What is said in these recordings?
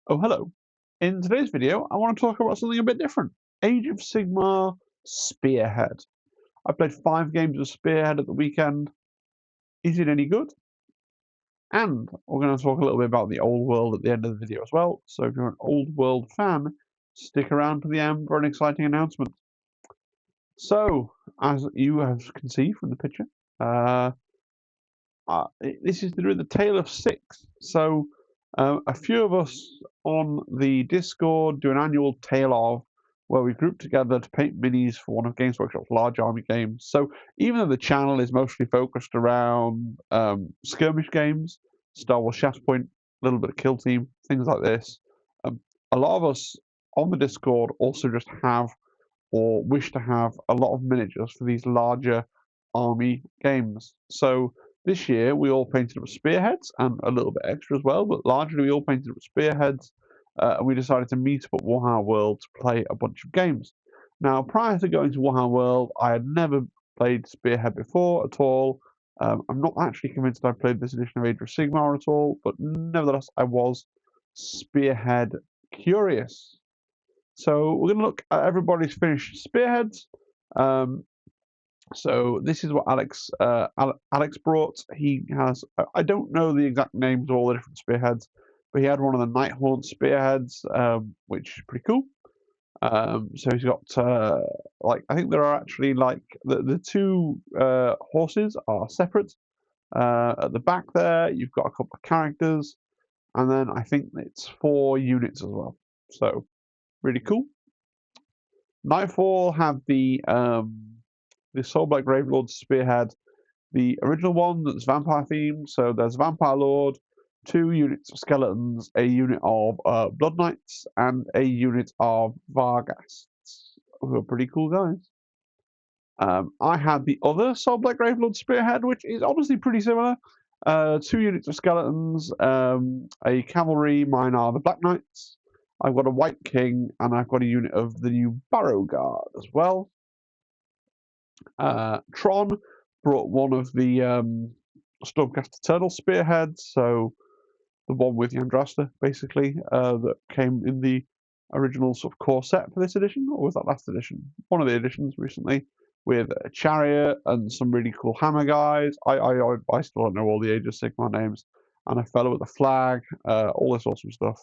Oh, hello. In today's video, I want to talk about something a bit different. Age of Sigmar Spearhead. I played 5 games of Spearhead at the weekend. Is it any good? And we're going to talk a little bit about the old world at the end of the video as well. So if you're an old world fan, stick around to the end for an exciting announcement. So, as you can see from the picture, this is to do with the Tale of Six. So, a few of us on the Discord do an annual Tale of, where we group together to paint minis for one of Games Workshop's large army games. So, even though the channel is mostly focused around skirmish games, Star Wars Shatterpoint, a little bit of Kill Team, things like this, um, a lot of us on the Discord also just have or wish to have a lot of miniatures for these larger army games. So this year we all painted up spearheads and a little bit extra as well, but largely we all painted up spearheads, and we decided to meet up at Warhammer World to play a bunch of games. Now, prior to going to Warhammer World, I had never played Spearhead before at all. I'm not actually convinced I played this edition of Age of Sigmar at all, but nevertheless, I was Spearhead curious. So we're going to look at everybody's finished spearheads. So this is what Alex brought. He has, I don't know the exact names of all the different spearheads, but he had one of the Nighthaunt spearheads, which is pretty cool. So he's got I think there are actually the two horses are separate. At the back there, you've got a couple of characters, and then I think it's 4 units as well. So really cool. Nightfall have the Soulblight Gravelord Spearhead, the original one that's vampire themed. So there's Vampire Lord, 2 units of skeletons, a unit of Blood Knights, and a unit of Varghasts, who are pretty cool guys. I had the other Soulblight Gravelord Spearhead, which is honestly pretty similar. 2 units of skeletons, a cavalry, mine are the Black Knights. I've got a White King, and I've got a unit of the new Barrow Guard as well. Tron brought one of the Stormcaster Turtle Spearheads, so the one with Yandrasta, basically, that came in the original sort of core set for this edition, or was that last edition? One of the editions recently, with a Chariot and some really cool hammer guys. I still don't know all the Age of Sigmar names, and a fellow with a flag, all this awesome stuff.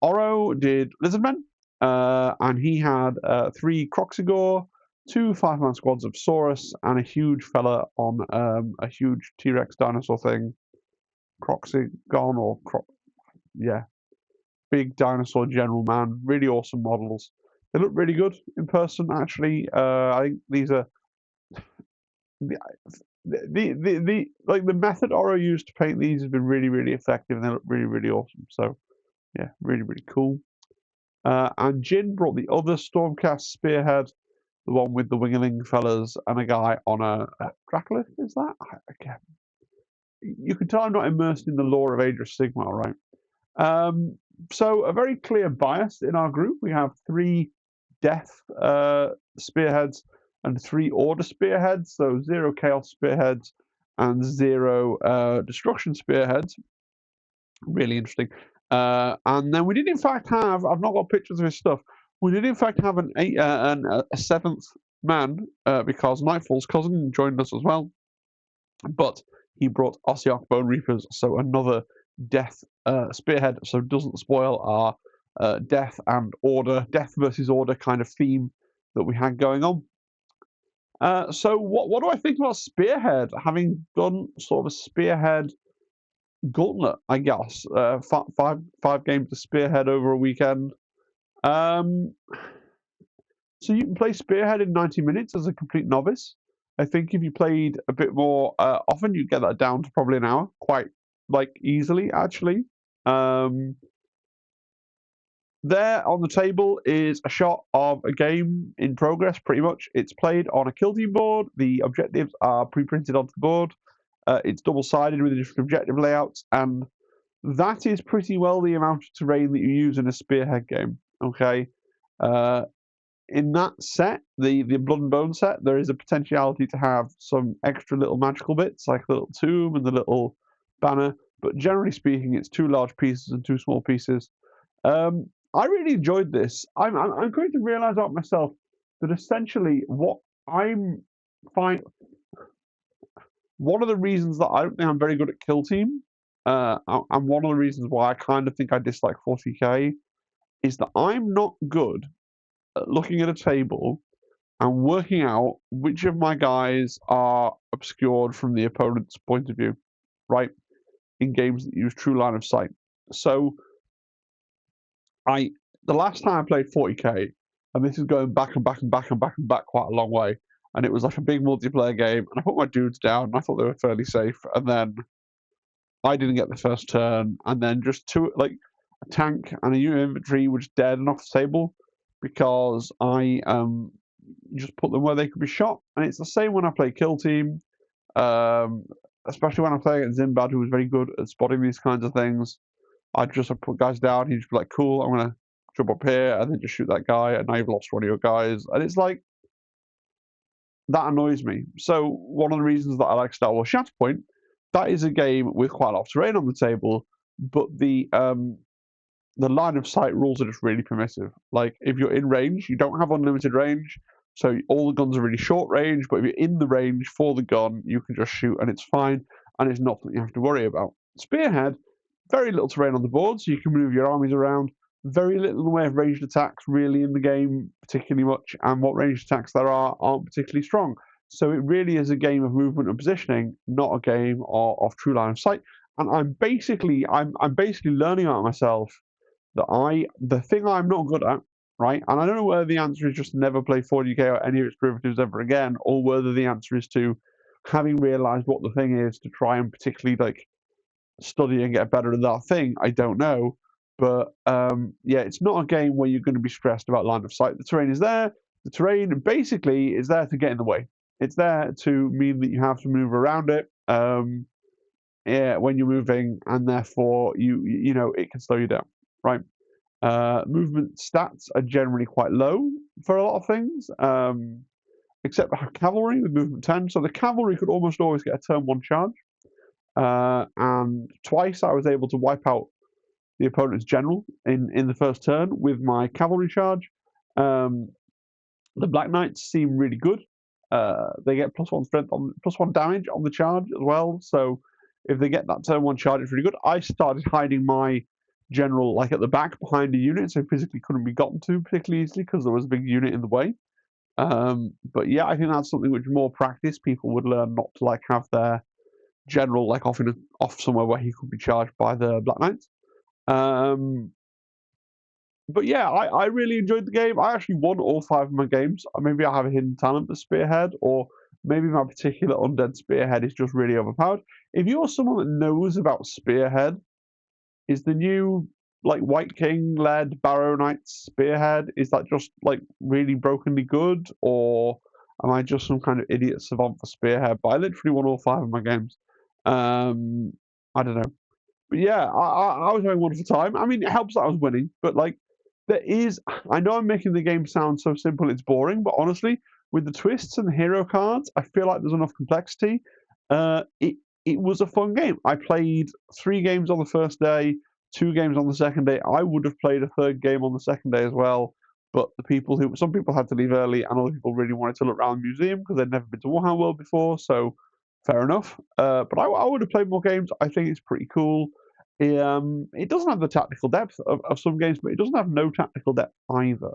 Oro did Lizardmen, and he had 3 Croxigore, 2 5-man squads of Saurus, and a huge fella on a huge T-Rex dinosaur thing. Croxigon or big dinosaur general man. Really awesome models. They look really good in person, actually. I think these are the method Oro used to paint these has been really, really effective, and they look really, really awesome. So yeah, really, really cool. And Jin brought the other Stormcast Spearhead, the one with the Wingerling fellas and a guy on a Dracolith, is that? Okay. You can tell I'm not immersed in the lore of Age of Sigmar, right? So a very clear bias in our group. We have 3 Death Spearheads and 3 Order Spearheads, so 0 Chaos Spearheads and 0 Destruction Spearheads. Really interesting. And then we did in fact have, I've not got pictures of his stuff, we did in fact have a 7th man, because Nightfall's cousin joined us as well, but he brought Ossiarch Bone Reapers, so another Death Spearhead, so doesn't spoil our Death and Order, Death versus Order kind of theme that we had going on. So what do I think about Spearhead, having done sort of a Spearhead gauntlet, I guess. Five games of Spearhead over a weekend. So you can play Spearhead in 90 minutes as a complete novice. I think if you played a bit more often, you'd get that down to probably an hour, quite easily, actually. There on the table is a shot of a game in progress, pretty much. It's played on a Kill Team board. The objectives are pre-printed onto the board. It's double-sided with the different objective layouts, and that is pretty well the amount of terrain that you use in a Spearhead game. Okay, in that set, the Blood and Bone set, there is a potentiality to have some extra little magical bits, like the little tomb and the little banner, but generally speaking, it's 2 large pieces and 2 small pieces. I really enjoyed this. I'm going to realise about myself that essentially what I'm fine. One of the reasons that I don't think I'm very good at Kill Team, and one of the reasons why I kind of think I dislike 40k, is that I'm not good at looking at a table and working out which of my guys are obscured from the opponent's point of view, right? In games that use true line of sight. So the last time I played 40k, and this is going back and back and back and back and back quite a long way, and it was like a big multiplayer game, and I put my dudes down, and I thought they were fairly safe, and then I didn't get the first turn, and then just a tank and a unit infantry were just dead and off the table because I just put them where they could be shot. And it's the same when I play Kill Team, especially when I play against Zimbad, who was very good at spotting these kinds of things. I'd just put guys down, he'd just be like, cool, I'm going to jump up here and then just shoot that guy, and now you've lost one of your guys. And it's like, that annoys me. So one of the reasons that I like Star Wars Shatterpoint, that is a game with quite a lot of terrain on the table, but the line of sight rules are just really permissive. Like, if you're in range, you don't have unlimited range, so all the guns are really short range, but if you're in the range for the gun, you can just shoot and it's fine, and it's not something you have to worry about. Spearhead, very little terrain on the board, so you can move your armies around. Very little in the way of ranged attacks really in the game, particularly much, and what ranged attacks there are aren't particularly strong. So it really is a game of movement and positioning, not a game of true line of sight. And I'm basically learning out myself that the thing I'm not good at, right? And I don't know whether the answer is just never play 40k or any of its derivatives ever again, or whether the answer is to, having realised what the thing is, to try and particularly like study and get better at that thing. I don't know. But yeah, it's not a game where you're going to be stressed about line of sight. The terrain is there. The terrain basically is there to get in the way. It's there to mean that you have to move around it yeah, when you're moving, and therefore you know it can slow you down, right? Movement stats are generally quite low for a lot of things, except for cavalry with movement 10. So the cavalry could almost always get a turn 1 charge. And twice I was able to wipe out the opponent's general in the first turn with my cavalry charge. The Black Knights seem really good. They get +1 strength on +1 damage on the charge as well. So if they get that turn 1 charge, it's really good. I started hiding my general like at the back behind a unit, so physically couldn't be gotten to particularly easily because there was a big unit in the way. But yeah, I think that's something which more practice people would learn, not to like have their general like off somewhere where he could be charged by the Black Knights. But yeah, I really enjoyed the game. I actually won all 5 of my games. Maybe I have a hidden talent for Spearhead, or maybe my particular undead Spearhead is just really overpowered. If you're someone that knows about Spearhead, is the new like White King led Barrow Knights Spearhead, is that just like really brokenly good, or am I just some kind of idiot savant for Spearhead? But I literally won all 5 of my games. I don't know. But yeah, I was having a wonderful time. I mean, it helps that I was winning, but like, I know I'm making the game sound so simple it's boring, but honestly, with the twists and the hero cards, I feel like there's enough complexity. It was a fun game. I played 3 games on the first day, 2 games on the second day. I would have played a 3rd game on the second day as well, but some people had to leave early, and other people really wanted to look around the museum because they'd never been to Warhammer World before, so fair enough. But I would have played more games. I think it's pretty cool. It doesn't have the tactical depth of some games, but it doesn't have no tactical depth either.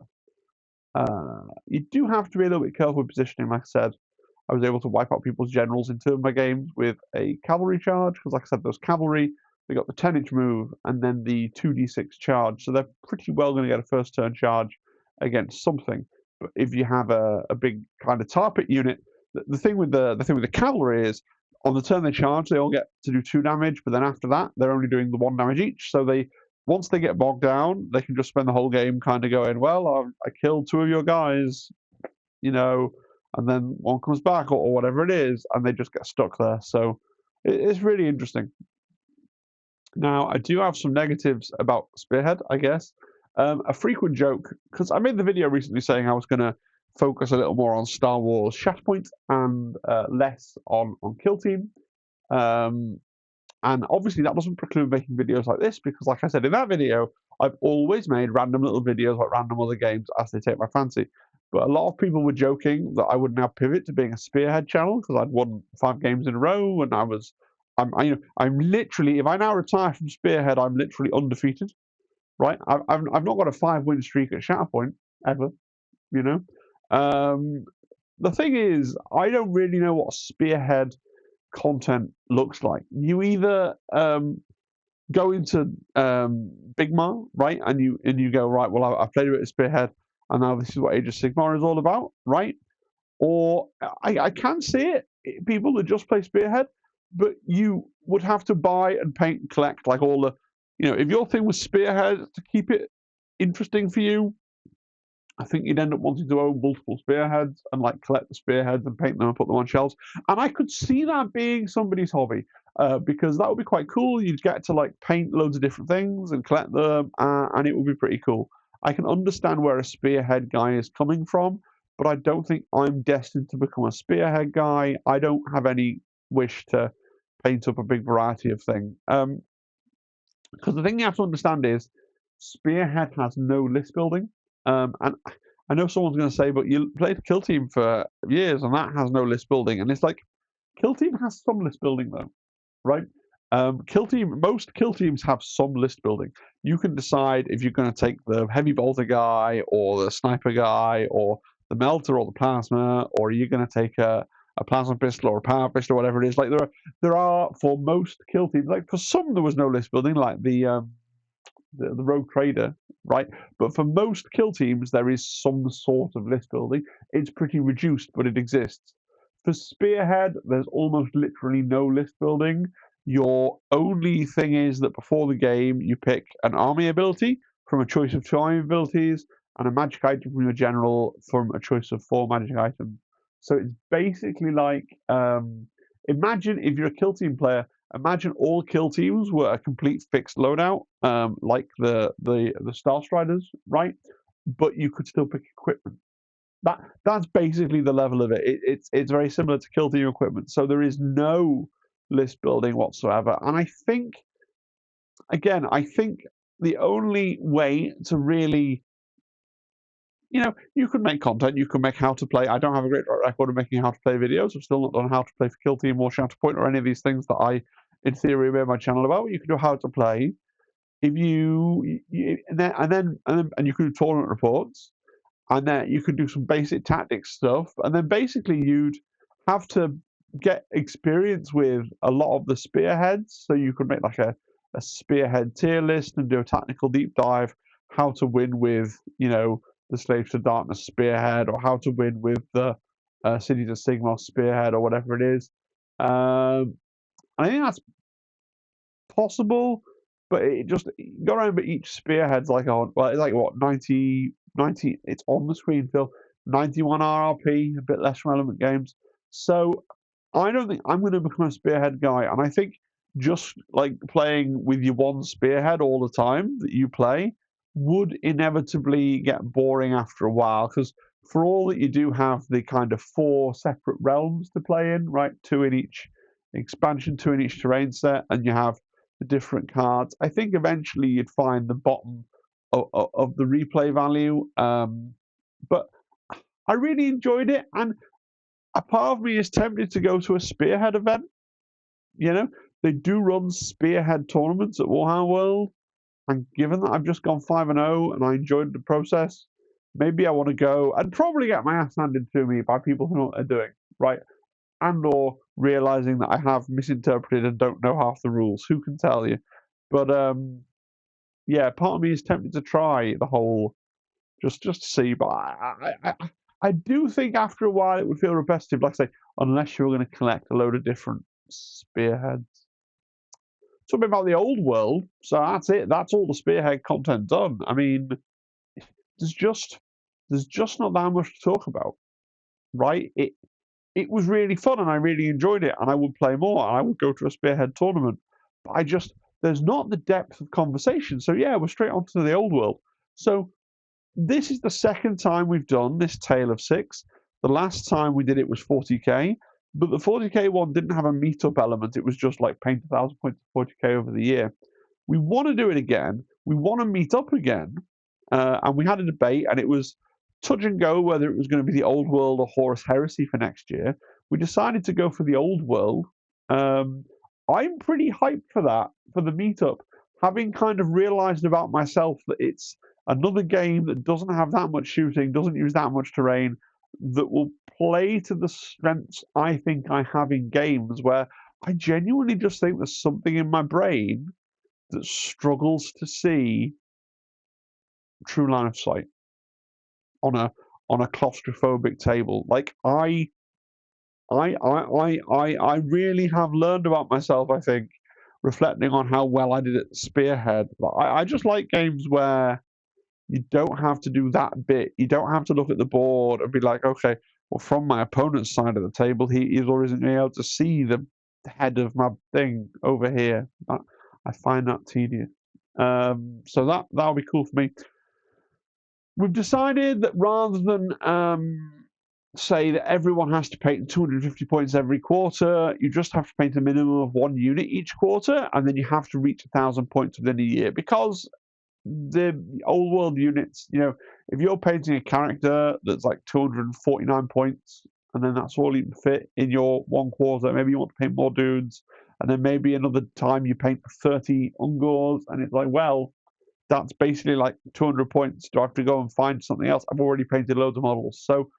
You do have to be a little bit careful with positioning. Like I said, I was able to wipe out people's generals in 2 of my games with a cavalry charge, because like I said, those cavalry, they got the 10-inch move and then the 2d6 charge, so they're pretty well going to get a first turn charge against something. But if you have a big kind of tarpit unit, the thing with the cavalry is, on the turn they charge, they all get to do 2 damage, but then after that, they're only doing the 1 damage each. So once they get bogged down, they can just spend the whole game kind of going, well, I killed 2 of your guys, you know, and then one comes back or whatever it is, and they just get stuck there. So it's really interesting. Now, I do have some negatives about Spearhead, I guess. A frequent joke, because I made the video recently saying I was going to focus a little more on Star Wars Shatterpoint and less on Kill Team. And obviously that doesn't preclude making videos like this because, like I said in that video, I've always made random little videos like random other games as they take my fancy. But a lot of people were joking that I would now pivot to being a Spearhead channel because I'd won 5 games in a row and I'm literally, if I now retire from Spearhead, I'm literally undefeated, right? I've not got a 5-win streak at Shatterpoint ever, you know. The thing is, I don't really know what Spearhead content looks like. You either go into Big Ma, right, and you go, right, well, I played a bit of Spearhead, and now this is what Age of Sigmar is all about, right? Or I can see it, people that just play Spearhead, but you would have to buy and paint and collect like all the, if your thing was Spearhead to keep it interesting for you, I think you'd end up wanting to own multiple spearheads and like collect the spearheads and paint them and put them on shelves. And I could see that being somebody's hobby because that would be quite cool. You'd get to like paint loads of different things and collect them, and it would be pretty cool. I can understand where a spearhead guy is coming from, but I don't think I'm destined to become a spearhead guy. I don't have any wish to paint up a big variety of things. Because the thing you have to understand is Spearhead has no list building. And I know someone's going to say, but you played Kill Team for years and that has no list building. And it's like, Kill Team has some list building though, right? Most kill teams have some list building. You can decide if you're going to take the heavy bolter guy or the sniper guy or the melter or the plasma, or you're going to take a plasma pistol or a power pistol or whatever it is. Like there are for most kill teams. Like for some there was no list building, like the rogue trader, right? But for most kill teams there is some sort of list building. It's pretty reduced, but it exists. For Spearhead, there's almost literally no list building. Your only thing is that before the game, you pick an army ability from a choice of 2 army abilities and a magic item from your general from a choice of 4 magic items. So it's basically like, imagine if you're a kill team player, imagine all kill teams were a complete fixed loadout, like the Star Striders, right? But you could still pick equipment. That's basically the level of it. It's very similar to kill team equipment. So there is no list building whatsoever. And I think the only way to really, you can make content, you can make how to play. I don't have a great record of making how to play videos. I've still not done how to play for Kill Team or Shatterpoint or any of these things that I, in theory, made my channel about. You can do how to play. If you and you can do tournament reports. And then you could do some basic tactics stuff, and then basically you'd have to get experience with a lot of the spearheads. So you could make like a spearhead tier list and do a tactical deep dive, how to win with the Slaves to Darkness spearhead, or how to win with the Cities of Sigmar spearhead, or whatever it is. I think that's possible, but it just go around. But each spearhead's like it's like what 90. It's on the screen, Phil. 91 RRP, a bit less relevant games. So I don't think I'm going to become a spearhead guy. And I think just like playing with your one spearhead all the time that you play would inevitably get boring after a while. Because for all that you do have the kind of 4 separate realms to play in, right? 2 in each expansion, 2 in each terrain set, and you have the different cards. I think eventually you'd find the bottom of the replay value, but I really enjoyed it, and a part of me is tempted to go to a Spearhead event. They do run Spearhead tournaments at Warhammer World, and given that I've just gone 5-0 and I enjoyed the process, maybe I want to go and probably get my ass handed to me by people who know what they're doing, right? And or realizing that I have misinterpreted and don't know half the rules. Who can tell you? But yeah, part of me is tempted to try the whole just to see, but I do think after a while it would feel repetitive. Like I say, unless you were going to collect a load of different spearheads. Something about the old world. So that's it. That's all the spearhead content done. I mean, there's just not that much to talk about, right? It was really fun and I really enjoyed it, and I would play more. And I would go to a spearhead tournament, but there's not the depth of conversation. So yeah, we're straight onto the old world. So this is the second time we've done this Tale of Six. The last time we did it was 40k. But the 40k one didn't have a meetup element. It was just like paint 1,000 points of 40k over the year. We want to do it again. We want to meet up again. And we had a debate, and it was touch and go whether it was going to be the Old World or Horus Heresy for next year. We decided to go for the Old World. I'm pretty hyped for that, for the meetup, having kind of realized about myself that it's another game that doesn't have that much shooting, doesn't use that much terrain, that will play to the strengths I think I have in games, where I genuinely just think there's something in my brain that struggles to see true line of sight on a claustrophobic table. Like I really have learned about myself, I think, reflecting on how well I did at Spearhead. I just like games where you don't have to do that bit. You don't have to look at the board and be like, okay, well, from my opponent's side of the table, he is or isn't able to see the head of my thing over here. I find that tedious. So that'll be cool for me. We've decided that rather than say that everyone has to paint 250 points every quarter, you just have to paint a minimum of 1 unit each quarter, and then you have to reach 1,000 points within a year. Because the old world units, if you're painting a character that's like 249 points, and then that's all you can fit in your 1 quarter, maybe you want to paint more dudes, and then maybe another time you paint 30 Ungors, and it's like, well, that's basically like 200 points. Do I have to go and find something else? I've already painted loads of models. So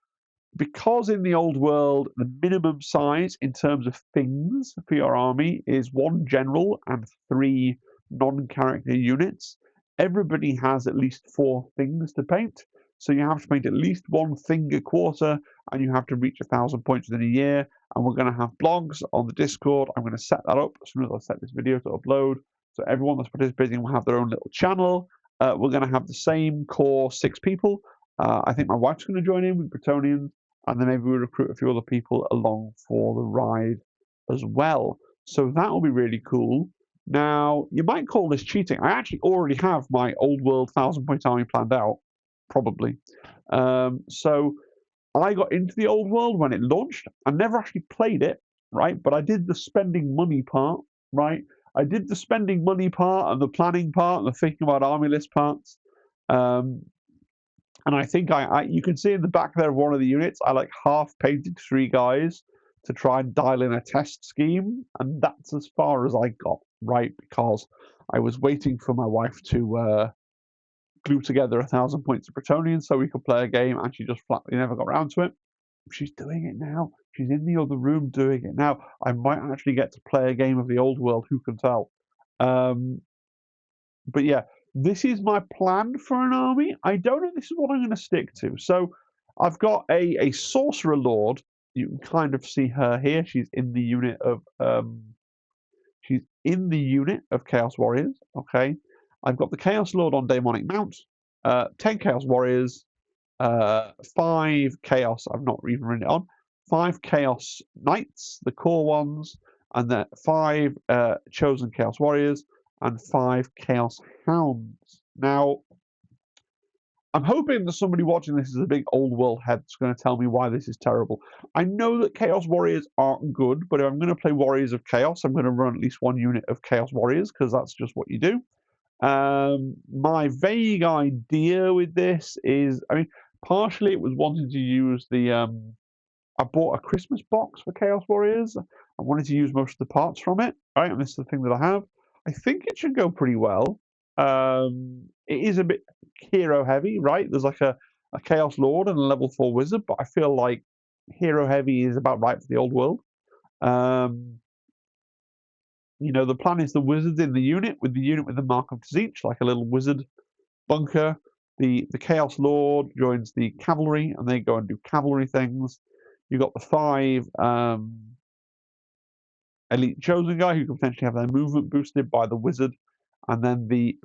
because in the old world, the minimum size in terms of things for your army is 1 general and 3 non-character units, everybody has at least 4 things to paint. So you have to paint at least 1 thing a quarter, and you have to reach 1,000 points within a year. And we're going to have blogs on the Discord. I'm going to set that up as soon as I set this video to upload. So everyone that's participating will have their own little channel. We're going to have the same core 6 people. I think my wife's going to join in with Bretonians, and then maybe we'll recruit a few other people along for the ride as well. So that will be really cool. Now, you might call this cheating. I actually already have my old world 1,000-point army planned out, probably. So I got into the old world when it launched. I never actually played it, right? But I did the spending money part, right? I did the spending money part and the planning part and the thinking about army list parts. And I think you can see in the back there of one of the units, I like half painted 3 guys to try and dial in a test scheme. And that's as far as I got, right? Because I was waiting for my wife to glue together 1,000 points of Bretonian so we could play a game, and she just flatly never got around to it. She's doing it now. She's in the other room doing it now. I might actually get to play a game of the old world. Who can tell? But yeah, this is my plan for an army. I don't know if this is what I'm going to stick to. So I've got a sorcerer lord. You can kind of see her here. She's in the unit of Chaos Warriors. Okay, I've got the Chaos Lord on Daemonic Mount. 10 Chaos Warriors. 5 Chaos. I've not even written it on. 5 Chaos Knights, the core ones, and then 5 Chosen Chaos Warriors, and 5 Chaos Hounds. Now, I'm hoping that somebody watching this is a big old world head that's going to tell me why this is terrible. I know that Chaos Warriors aren't good, but if I'm going to play Warriors of Chaos, I'm going to run at least 1 unit of Chaos Warriors, because that's just what you do. My vague idea with this is, partially it was wanting to use I bought a Christmas box for Chaos Warriors. I wanted to use most of the parts from it, right? And this is the thing that I have. I think it should go pretty well. It is a bit hero heavy, right? There's like a Chaos Lord and a level 4 wizard, but I feel like hero heavy is about right for the old world. The plan is the wizards in the unit with the Mark of Tzeentch, like a little wizard bunker. The Chaos Lord joins the cavalry, and they go and do cavalry things. You've got the 5 elite chosen guy who can potentially have their movement boosted by the wizard, and then the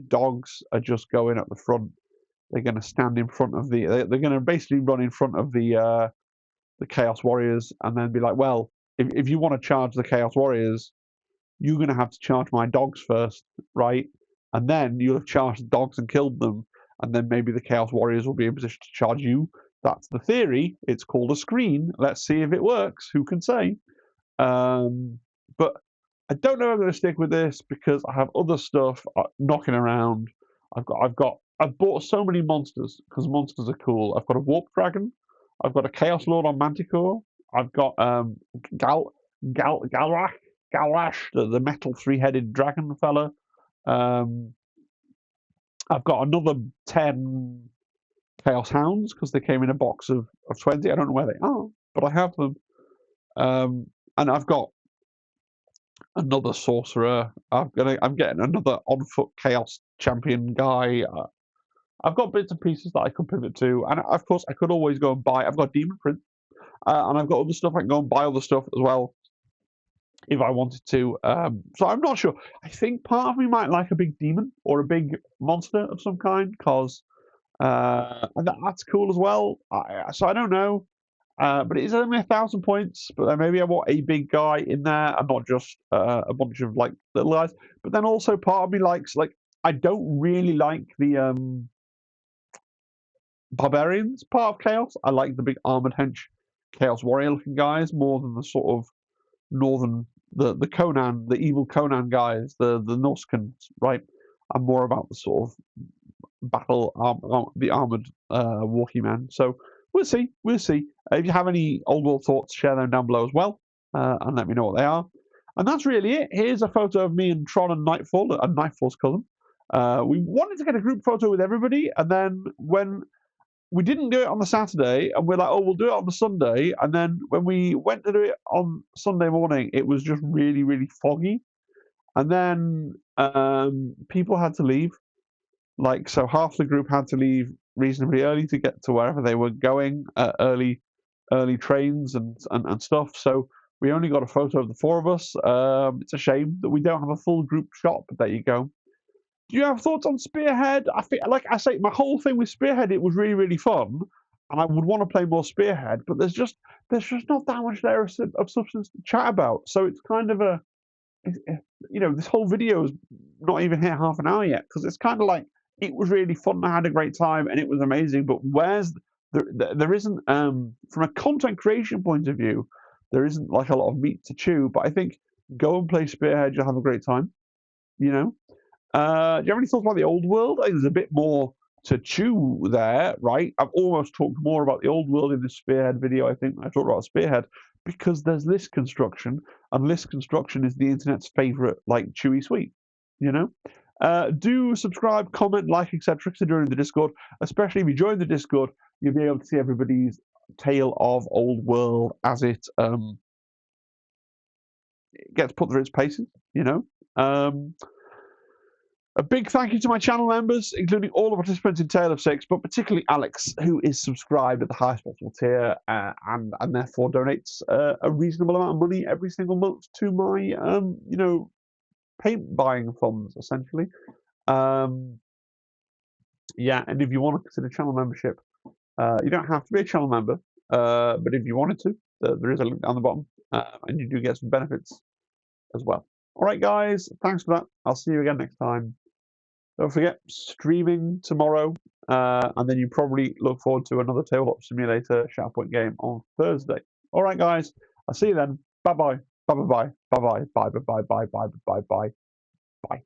dogs are just going at the front. They're going to stand in front of they're going to basically run in front of the Chaos Warriors, and then be like, well, if you want to charge the Chaos Warriors, you're going to have to charge my dogs first, right? And then you'll have charged the dogs and killed them, and then maybe the Chaos Warriors will be in position to charge you. That's the theory. It's called a screen. Let's see if it works. Who can say? But I don't know if I'm going to stick with this because I have other stuff knocking around. I've bought so many monsters because monsters are cool. I've got a Warp Dragon. I've got a Chaos Lord on Manticore. I've got Galrash, the metal three-headed dragon fella. Um, I've got another 10 Chaos Hounds because they came in a box of 20. I don't know where they are, but I have them. And I've got another sorcerer. I'm getting another on foot chaos champion guy. I've got bits and pieces that I could pivot to, and of course I could always go and buy. I've got Demon Prince, and I've got other stuff. I can go and buy other stuff as well if I wanted to. So I'm not sure. I think part of me might like a big demon or a big monster of some kind because that's cool as well. So I don't know. But it is only 1,000 points. But then maybe I want a big guy in there and not just a bunch of like little guys. But then also part of me likes like I don't really like the barbarians part of Chaos. I like the big armored hench Chaos warrior looking guys more than the sort of northern the Conan, the evil Conan guys, the Norscans, right? I'm more about the sort of the armored walkie man. So we'll see. We'll see. If you have any old world thoughts, share them down below as well, and let me know what they are. And that's really it. Here's a photo of me and Tron and Nightfall, and Nightfall's cousin. We wanted to get a group photo with everybody, and then when we didn't do it on the Saturday, and we're like, oh, we'll do it on the Sunday. And then when we went to do it on Sunday morning, it was just really, really foggy. And then people had to leave. Like, so half the group had to leave reasonably early to get to wherever they were going, early trains and stuff. So we only got a photo of the four of us. It's a shame that we don't have a full group shot, but there you go. Do you have thoughts on Spearhead? I think, like I say, my whole thing with Spearhead, it was really, really fun, and I would want to play more Spearhead, but there's just not that much there of substance to chat about. So it's kind of a, this whole video is not even hit half an hour yet because it's kind of like it was really fun. I had a great time and it was amazing. But there isn't from a content creation point of view, there isn't like a lot of meat to chew. But I think go and play Spearhead, you'll have a great time. You know. Do you have any thoughts about the old world? I think there's a bit more to chew there, right? I've almost talked more about the old world in the Spearhead video. I think I talked about Spearhead because there's list construction, and list construction is the internet's favorite, like chewy sweet. You know. Do subscribe, comment, like, etc. during the Discord. Especially if you join the Discord, you'll be able to see everybody's tale of old world as it gets put through its paces. You know. A big thank you to my channel members, including all the participants in Tale of Six, but particularly Alex, who is subscribed at the highest possible tier and therefore donates a reasonable amount of money every single month to my, paint buying funds, essentially. Yeah, and if you want to consider channel membership, you don't have to be a channel member, but if you wanted to, there is a link down the bottom, and you do get some benefits as well. All right, guys, thanks for that. I'll see you again next time. Don't forget, streaming tomorrow, and then you probably look forward to another Tabletop Simulator Shatterpoint game on Thursday. All right, guys, I'll see you then. Bye-bye. Bye-bye. Bye-bye. Bye-bye. Bye-bye. Bye-bye. Bye-bye. Bye.